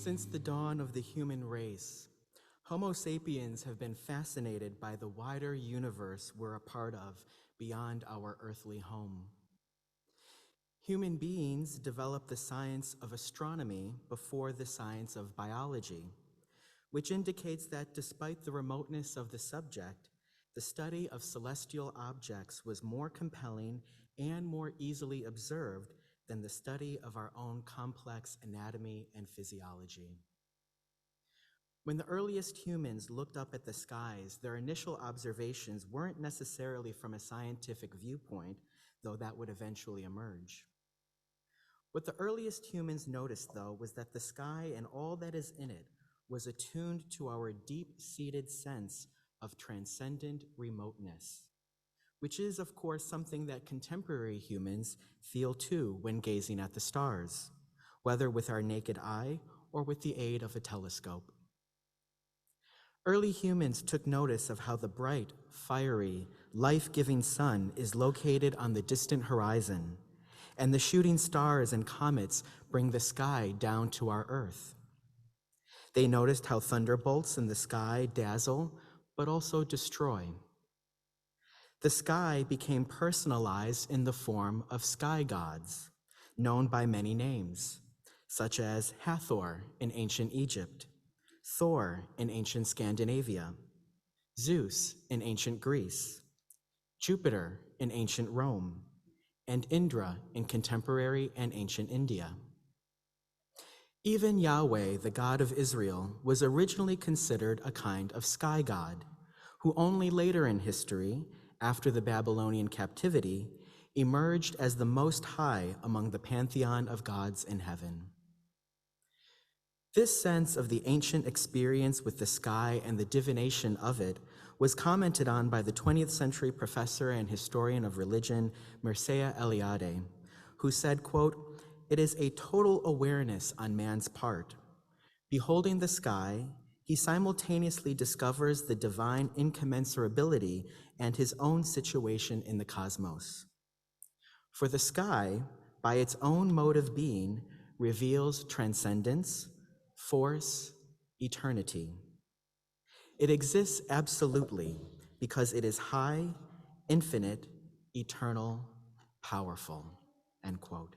Since the dawn of the human race, Homo sapiens have been fascinated by the wider universe we're a part of beyond our earthly home. Human beings developed the science of astronomy before the science of biology, which indicates that despite the remoteness of the subject, the study of celestial objects was more compelling and more easily observed than the study of our own complex anatomy and physiology. When the earliest humans looked up at the skies, their initial observations weren't necessarily from a scientific viewpoint, though that would eventually emerge. What the earliest humans noticed, though, was that the sky and all that is in it was attuned to our deep-seated sense of transcendent remoteness, which is, of course, something that contemporary humans feel too when gazing at the stars, whether with our naked eye or with the aid of a telescope. Early humans took notice of how the bright, fiery, life-giving sun is located on the distant horizon, and the shooting stars and comets bring the sky down to our Earth. They noticed how thunderbolts in the sky dazzle, but also destroy. The sky became personalized in the form of sky gods, known by many names, such as Hathor in ancient Egypt, Thor in ancient Scandinavia, Zeus in ancient Greece, Jupiter in ancient Rome, and Indra in contemporary and ancient India. Even Yahweh, the God of Israel, was originally considered a kind of sky god, who only later in history, after the Babylonian captivity, emerged as the Most High among the pantheon of gods in heaven. This sense of the ancient experience with the sky and the divination of it was commented on by the 20th century professor and historian of religion, Mircea Eliade, who said, quote, "It is a total awareness on man's part. Beholding the sky, he simultaneously discovers the divine incommensurability and his own situation in the cosmos. For the sky, by its own mode of being, reveals transcendence, force, eternity. It exists absolutely because it is high, infinite, eternal, powerful," end quote.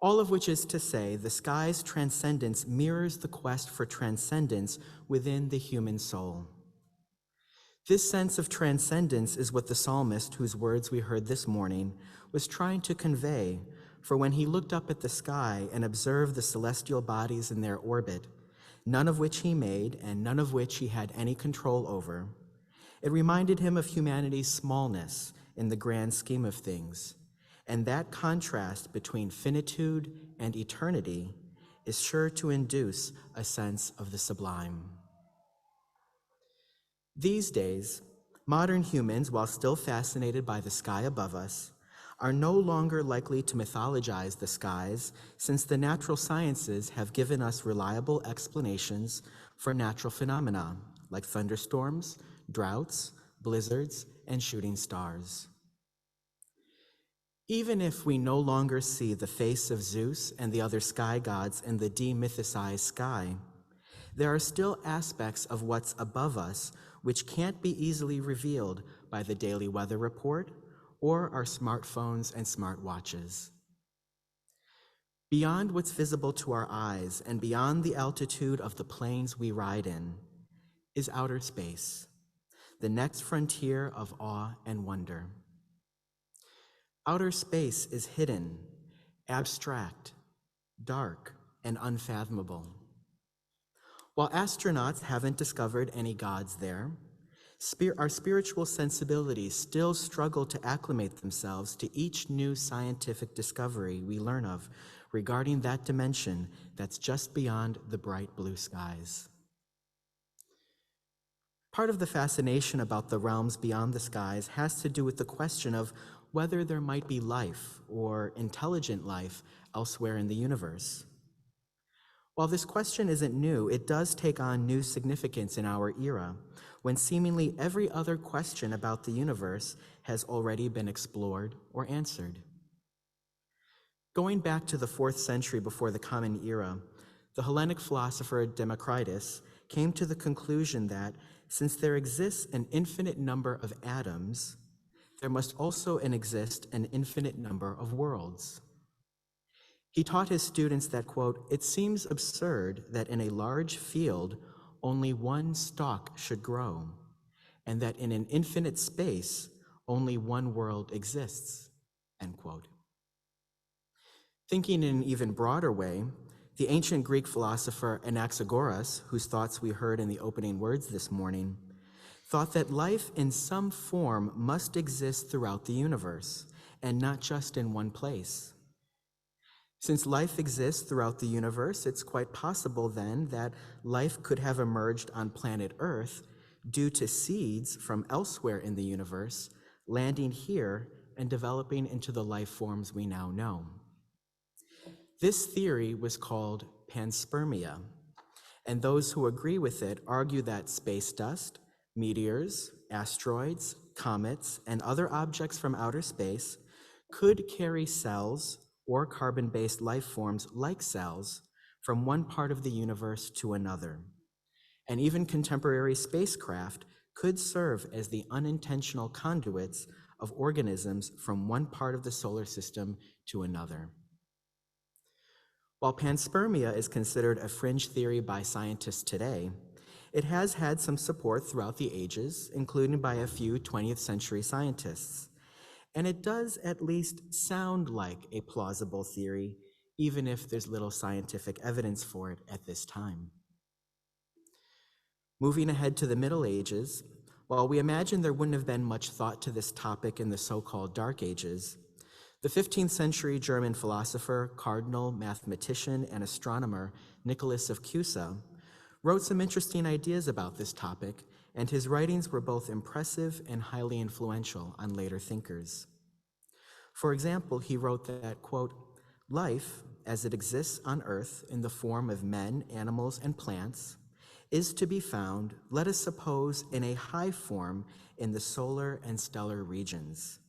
All of which is to say, the sky's transcendence mirrors the quest for transcendence within the human soul. This sense of transcendence is what the psalmist, whose words we heard this morning, was trying to convey, for when he looked up at the sky and observed the celestial bodies in their orbit, none of which he made and none of which he had any control over, it reminded him of humanity's smallness in the grand scheme of things, and that contrast between finitude and eternity is sure to induce a sense of the sublime. These days, modern humans, while still fascinated by the sky above us, are no longer likely to mythologize the skies, since the natural sciences have given us reliable explanations for natural phenomena like thunderstorms, droughts, blizzards, and shooting stars. Even if we no longer see the face of Zeus and the other sky gods in the demythicized sky, there are still aspects of what's above us which can't be easily revealed by the daily weather report or our smartphones and smartwatches. Beyond what's visible to our eyes and beyond the altitude of the planes we ride in is outer space, the next frontier of awe and wonder. Outer space is hidden, abstract, dark, and unfathomable. While astronauts haven't discovered any gods there, our spiritual sensibilities still struggle to acclimate themselves to each new scientific discovery we learn of regarding that dimension that's just beyond the bright blue skies. Part of the fascination about the realms beyond the skies has to do with the question of whether there might be life or intelligent life elsewhere in the universe. While this question isn't new, it does take on new significance in our era, when seemingly every other question about the universe has already been explored or answered. Going back to the 4th century before the Common Era, the Hellenic philosopher Democritus came to the conclusion that since there exists an infinite number of atoms, there must also exist an infinite number of worlds. He taught his students that, quote, "It seems absurd that in a large field only one stalk should grow, and that in an infinite space only one world exists," end quote. Thinking in an even broader way, the ancient Greek philosopher Anaxagoras, whose thoughts we heard in the opening words this morning, thought that life in some form must exist throughout the universe, and not just in one place. Since life exists throughout the universe, it's quite possible then that life could have emerged on planet Earth due to seeds from elsewhere in the universe landing here and developing into the life forms we now know. This theory was called Panspermia, and those who agree with it argue that space dust, meteors, asteroids, comets, and other objects from outer space could carry cells or carbon-based life forms like cells from one part of the universe to another. And even contemporary spacecraft could serve as the unintentional conduits of organisms from one part of the solar system to another. While panspermia is considered a fringe theory by scientists today, it has had some support throughout the ages, including by a few 20th century scientists. And it does at least sound like a plausible theory, even if there's little scientific evidence for it at this time. Moving ahead to the Middle Ages, while we imagine there wouldn't have been much thought to this topic in the so-called Dark Ages, the 15th century German philosopher, cardinal, mathematician, and astronomer Nicholas of Cuso wrote some interesting ideas about this topic, and his writings were both impressive and highly influential on later thinkers. For example, he wrote that, quote, "Life, as it exists on Earth in the form of men, animals, and plants, is to be found, let us suppose, in a high form in the solar and stellar regions.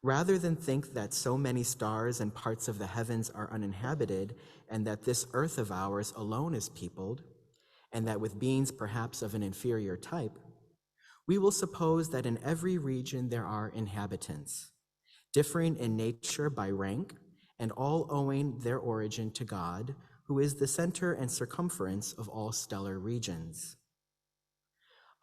Rather than think that so many stars and parts of the heavens are uninhabited, and that this earth of ours alone is peopled, and that with beings perhaps of an inferior type, we will suppose that in every region there are inhabitants, differing in nature by rank, and all owing their origin to God, who is the center and circumference of all stellar regions.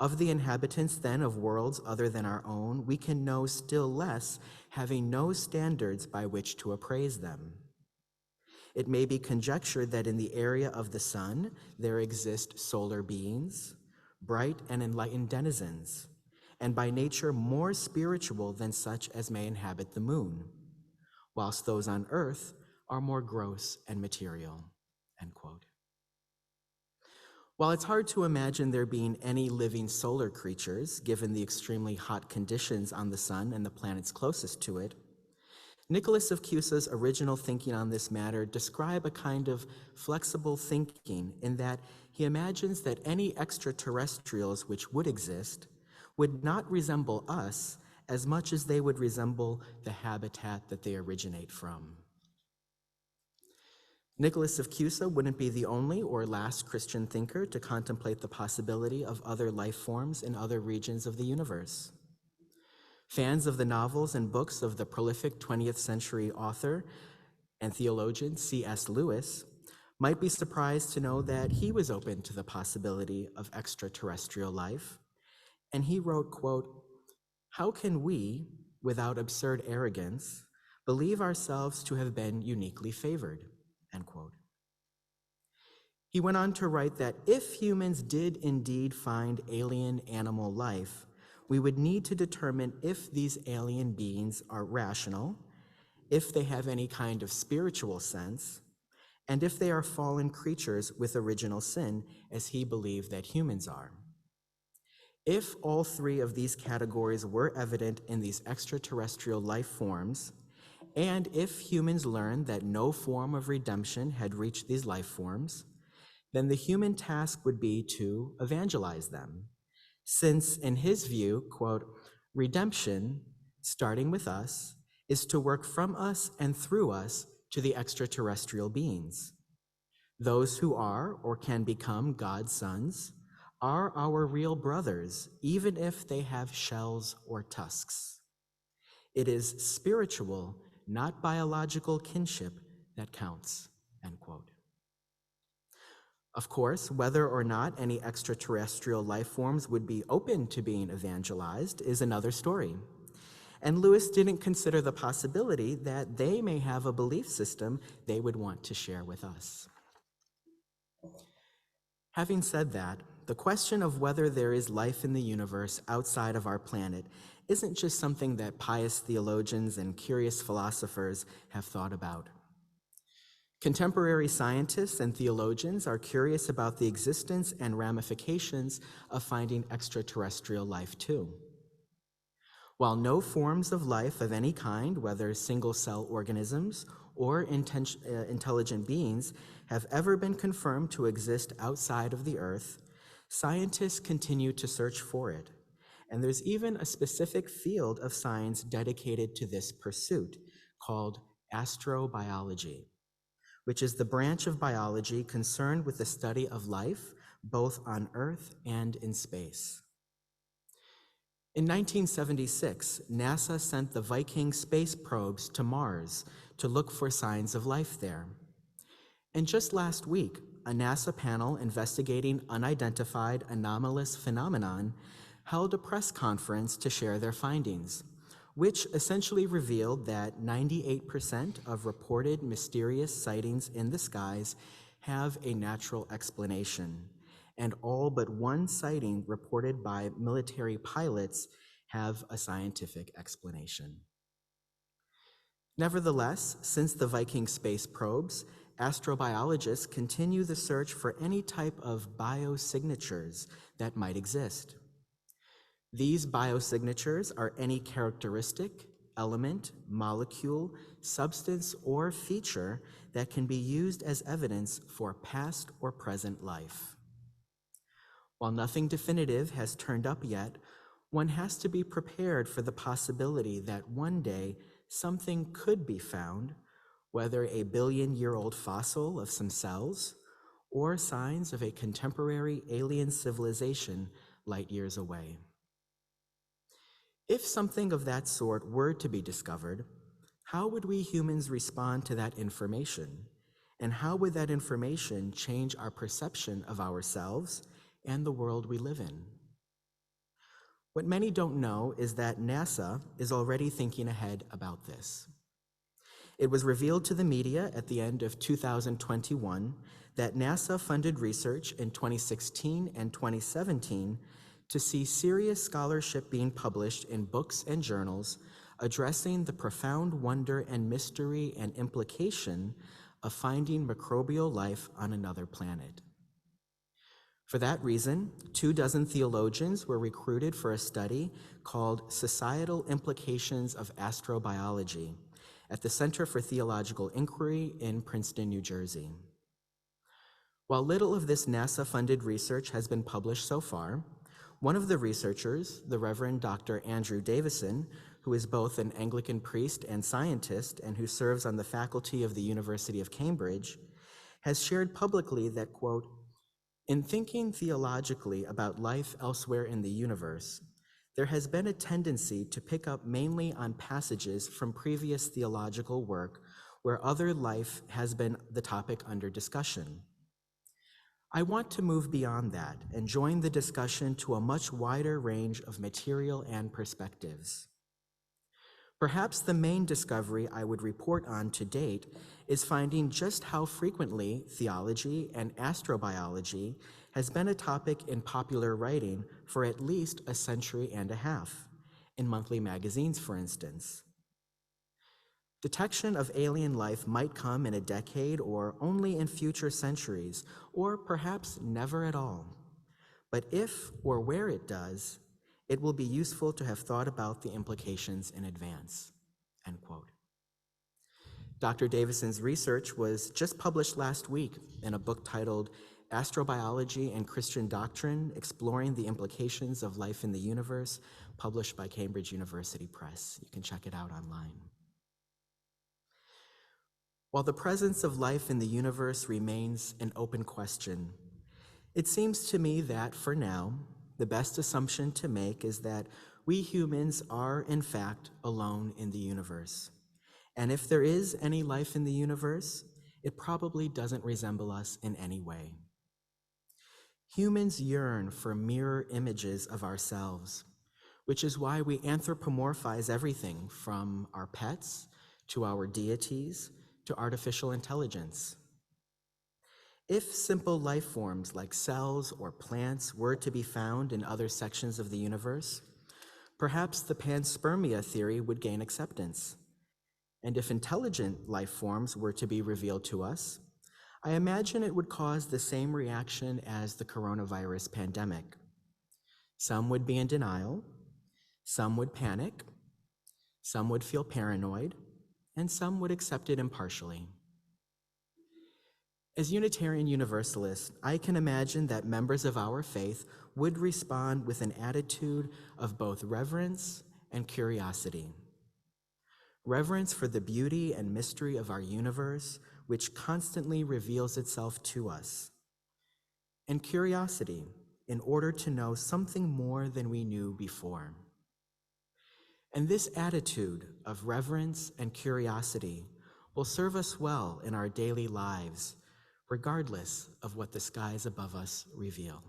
Of the inhabitants, then, of worlds other than our own, we can know still less, having no standards by which to appraise them. It may be conjectured that in the area of the sun there exist solar beings, bright and enlightened denizens, and by nature more spiritual than such as may inhabit the moon, whilst those on earth are more gross and material," end quote. While it's hard to imagine there being any living solar creatures, given the extremely hot conditions on the sun and the planets closest to it, Nicholas of Cusa's original thinking on this matter describe a kind of flexible thinking in that he imagines that any extraterrestrials which would exist would not resemble us as much as they would resemble the habitat that they originate from. Nicholas of Cusa wouldn't be the only or last Christian thinker to contemplate the possibility of other life forms in other regions of the universe. Fans of the novels and books of the prolific 20th century author and theologian C.S. Lewis might be surprised to know that he was open to the possibility of extraterrestrial life. And he wrote, quote, "How can we, without absurd arrogance, believe ourselves to have been uniquely favored?" End quote. He went on to write that if humans did indeed find alien animal life, we would need to determine if these alien beings are rational, if they have any kind of spiritual sense, and if they are fallen creatures with original sin, as he believed that humans are. If all three of these categories were evident in these extraterrestrial life forms, and if humans learned that no form of redemption had reached these life forms, then the human task would be to evangelize them. Since, in his view, quote, "Redemption, starting with us, is to work from us and through us to the extraterrestrial beings. Those who are or can become God's sons are our real brothers, even if they have shells or tusks. It is spiritual, not biological kinship that counts, end quote. Of course, whether or not any extraterrestrial life forms would be open to being evangelized is another story. And Lewis didn't consider the possibility that they may have a belief system they would want to share with us. Having said that, the question of whether there is life in the universe outside of our planet isn't just something that pious theologians and curious philosophers have thought about. Contemporary scientists and theologians are curious about the existence and ramifications of finding extraterrestrial life too. While no forms of life of any kind, whether single-cell organisms or intelligent beings, have ever been confirmed to exist outside of the Earth, scientists continue to search for it. And there's even a specific field of science dedicated to this pursuit called astrobiology, which is the branch of biology concerned with the study of life, both on Earth and in space. In 1976, NASA sent the Viking space probes to Mars to look for signs of life there. And just last week, a NASA panel investigating unidentified anomalous phenomenon held a press conference to share their findings, which essentially revealed that 98% of reported mysterious sightings in the skies have a natural explanation, and all but one sighting reported by military pilots have a scientific explanation. Nevertheless, since the Viking space probes, astrobiologists continue the search for any type of biosignatures that might exist. These biosignatures are any characteristic, element, molecule, substance, or feature that can be used as evidence for past or present life. While nothing definitive has turned up yet, one has to be prepared for the possibility that one day something could be found, whether a billion-year-old fossil of some cells or signs of a contemporary alien civilization light years away. If something of that sort were to be discovered, how would we humans respond to that information? And how would that information change our perception of ourselves and the world we live in? What many don't know is that NASA is already thinking ahead about this. It was revealed to the media at the end of 2021 that NASA funded research in 2016 and 2017 to see serious scholarship being published in books and journals addressing the profound wonder and mystery and implication of finding microbial life on another planet. For that reason, 24 theologians were recruited for a study called Societal Implications of Astrobiology at the Center for Theological Inquiry in Princeton, New Jersey. While little of this NASA-funded research has been published so far, one of the researchers, the Reverend Dr. Andrew Davison, who is both an Anglican priest and scientist and who serves on the faculty of the University of Cambridge, has shared publicly that, quote, "In thinking theologically about life elsewhere in the universe, there has been a tendency to pick up mainly on passages from previous theological work where other life has been the topic under discussion. I want to move beyond that and join the discussion to a much wider range of material and perspectives. Perhaps the main discovery I would report on to date is finding just how frequently theology and astrobiology has been a topic in popular writing for at least a century and a half, in monthly magazines, for instance. Detection of alien life might come in a decade or only in future centuries, or perhaps never at all. But if or where it does, it will be useful to have thought about the implications in advance," end quote. Dr. Davison's research was just published last week in a book titled Astrobiology and Christian Doctrine, Exploring the Implications of Life in the Universe, published by Cambridge University Press. You can check it out online. While the presence of life in the universe remains an open question, it seems to me that, for now, the best assumption to make is that we humans are, in fact, alone in the universe. And if there is any life in the universe, it probably doesn't resemble us in any way. Humans yearn for mirror images of ourselves, which is why we anthropomorphize everything from our pets to our deities to artificial intelligence. If simple life forms like cells or plants were to be found in other sections of the universe, perhaps the Panspermia theory would gain acceptance. And if intelligent life forms were to be revealed to us, I imagine it would cause the same reaction as the coronavirus pandemic. Some would be in denial, some would panic, some would feel paranoid, and some would accept it impartially. As Unitarian Universalists, I can imagine that members of our faith would respond with an attitude of both reverence and curiosity. Reverence for the beauty and mystery of our universe, which constantly reveals itself to us, and curiosity in order to know something more than we knew before. And this attitude of reverence and curiosity will serve us well in our daily lives, regardless of what the skies above us reveal.